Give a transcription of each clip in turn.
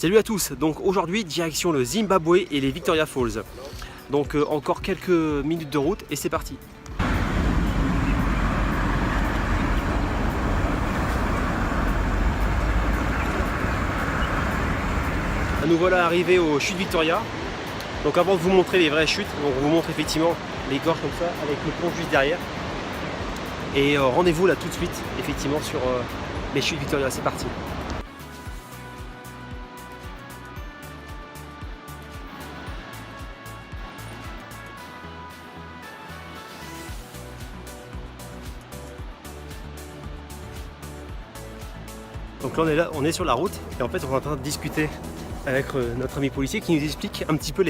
Salut à tous, donc aujourd'hui direction le Zimbabwe et les Victoria Falls. Donc encore quelques minutes de route et c'est parti. Nous voilà arrivés aux chutes Victoria. Donc avant de vous montrer les vraies chutes, donc on vous montre effectivement les gorges comme ça avec le pont juste derrière. Et rendez-vous là tout de suite effectivement sur les chutes Victoria, c'est parti. Donc là on est sur la route et en fait on est en train de discuter avec notre ami policier qui nous explique un petit peu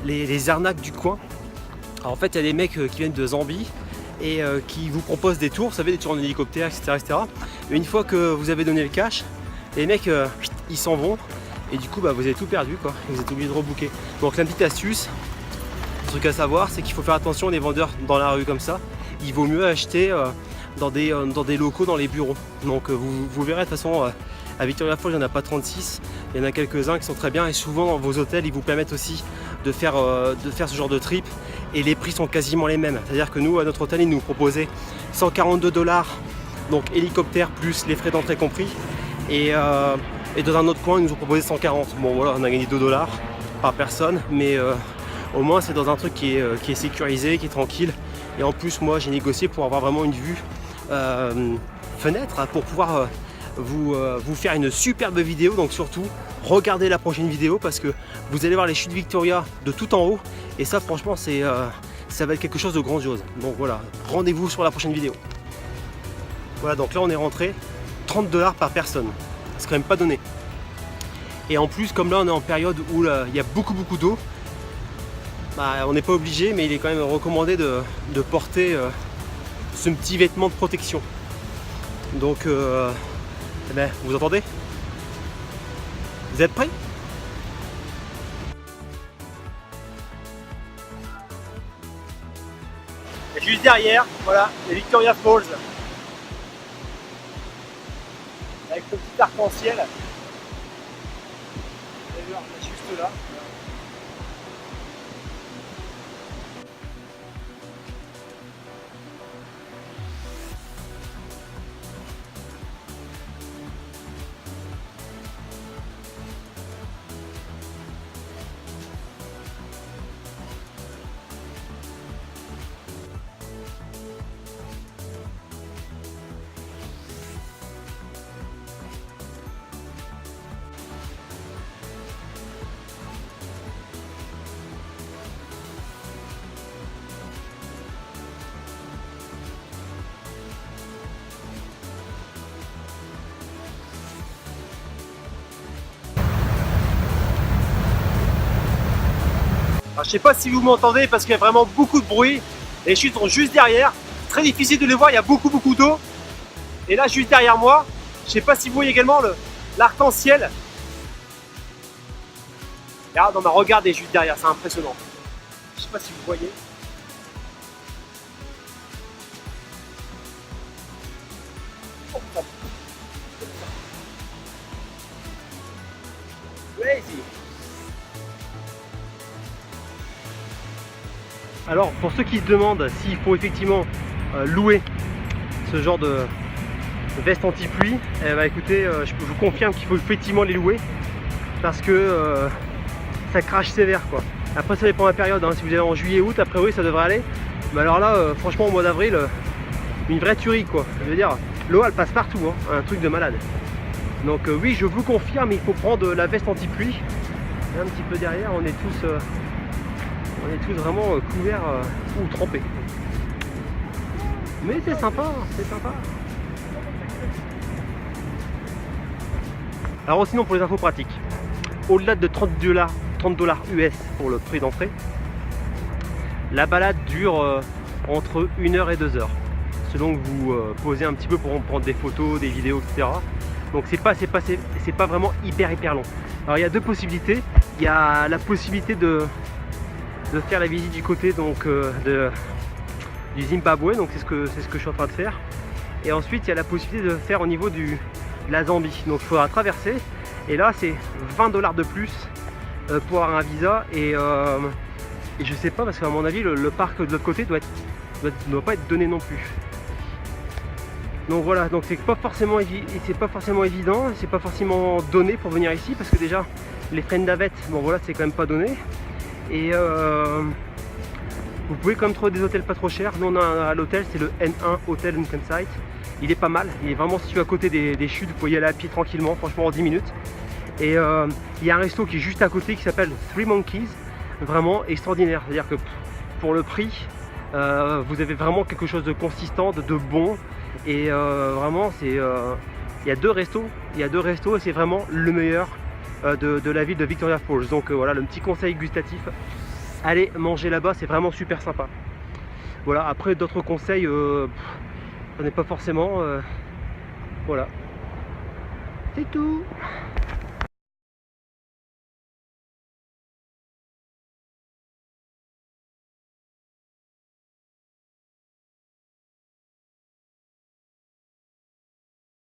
les arnaques du coin. Alors en fait il y a des mecs qui viennent de Zambie et qui vous proposent des tours, vous savez, des tours en hélicoptère, etc. Et une fois que vous avez donné le cash, les mecs ils s'en vont et du coup vous avez tout perdu quoi, et vous êtes obligé de rebooker. Donc la petite astuce, le truc à savoir, c'est qu'il faut faire attention aux vendeurs dans la rue comme ça. Il vaut mieux acheter dans des locaux, dans les bureaux. Donc vous verrez de toute façon à Victoria Falls il n'y en a pas 36, il y en a quelques-uns qui sont très bien et souvent dans vos hôtels ils vous permettent aussi de faire ce genre de trip et les prix sont quasiment les mêmes. C'est-à-dire que nous à notre hôtel ils nous proposaient 142 $, donc hélicoptère plus les frais d'entrée compris, et dans un autre coin ils nous ont proposé 140. Bon voilà, on a gagné 2 $ par personne, mais au moins c'est dans un truc qui est sécurisé, qui est tranquille. Et en plus moi j'ai négocié pour avoir vraiment une vue fenêtre pour pouvoir vous faire une superbe vidéo. Donc surtout regardez la prochaine vidéo parce que vous allez voir les chutes Victoria de tout en haut et ça franchement ça va être quelque chose de grandiose. Donc voilà, rendez-vous sur la prochaine vidéo. Voilà, donc là on est rentré 30 $ par personne, c'est quand même pas donné. Et en plus comme là on est en période où il y a beaucoup d'eau, bah, on n'est pas obligé, mais il est quand même recommandé de porter ce petit vêtement de protection. Donc, eh ben, vous entendez? Vous êtes prêts? Et juste derrière, voilà, les Victoria Falls. Avec le petit arc-en-ciel. D'ailleurs, juste là. Alors, je sais pas si vous m'entendez parce qu'il y a vraiment beaucoup de bruit. Les chutes sont juste derrière. Très difficile de les voir, il y a beaucoup d'eau. Et là juste derrière moi, je sais pas si vous voyez également l'arc-en-ciel. Non mais regardez juste derrière, c'est impressionnant. Je sais pas si vous voyez. Crazy. Alors pour ceux qui se demandent s'il faut effectivement louer ce genre de veste anti-pluie, eh ben, écoutez, je vous confirme qu'il faut effectivement les louer parce que ça crache sévère quoi. Après ça dépend de la période, hein. Si vous allez en juillet août, après oui ça devrait aller, mais alors là franchement au mois d'avril une vraie tuerie quoi. Je veux dire, l'eau elle passe partout, hein. Un truc de malade. Donc oui, je vous confirme, il faut prendre la veste anti-pluie. Un petit peu derrière, on est tous vraiment couverts ou trempés. Mais c'est sympa, c'est sympa. Alors sinon pour les infos pratiques, au-delà de 30 $ US pour le prix d'entrée, la balade dure entre 1 heure et 2 heures. Selon que vous posez un petit peu pour prendre des photos, des vidéos, etc. Donc c'est pas vraiment hyper long. Alors il y a deux possibilités. Il y a la possibilité de faire la visite du côté donc du Zimbabwe, donc c'est ce que je suis en train de faire. Et ensuite il y a la possibilité de faire au niveau de la Zambie. Donc il faudra traverser Et là c'est 20$ de plus pour avoir un visa. Et je sais pas, parce qu'à mon avis le parc de l'autre côté doit pas être donné non plus. Donc voilà, donc c'est pas forcément évident, c'est pas forcément donné pour venir ici, parce que déjà les frais de navette, bon voilà, c'est quand même pas donné. Et vous pouvez quand même trouver des hôtels pas trop chers. Nous on a à l'hôtel, c'est le N1 Hotel and Campsite. Il est pas mal, il est vraiment situé à côté des chutes, vous pouvez y aller à pied tranquillement, franchement en 10 minutes. Et il y a un resto qui est juste à côté qui s'appelle Three Monkeys, vraiment extraordinaire. C'est-à-dire que pour le prix, vous avez vraiment quelque chose de consistant, de bon. Et vraiment, il y a deux restos et c'est vraiment le meilleur de la ville de Victoria Falls. Donc voilà, le petit conseil gustatif, allez manger là-bas, c'est vraiment super sympa. Voilà, après d'autres conseils, j'en ai pas forcément. Voilà, c'est tout.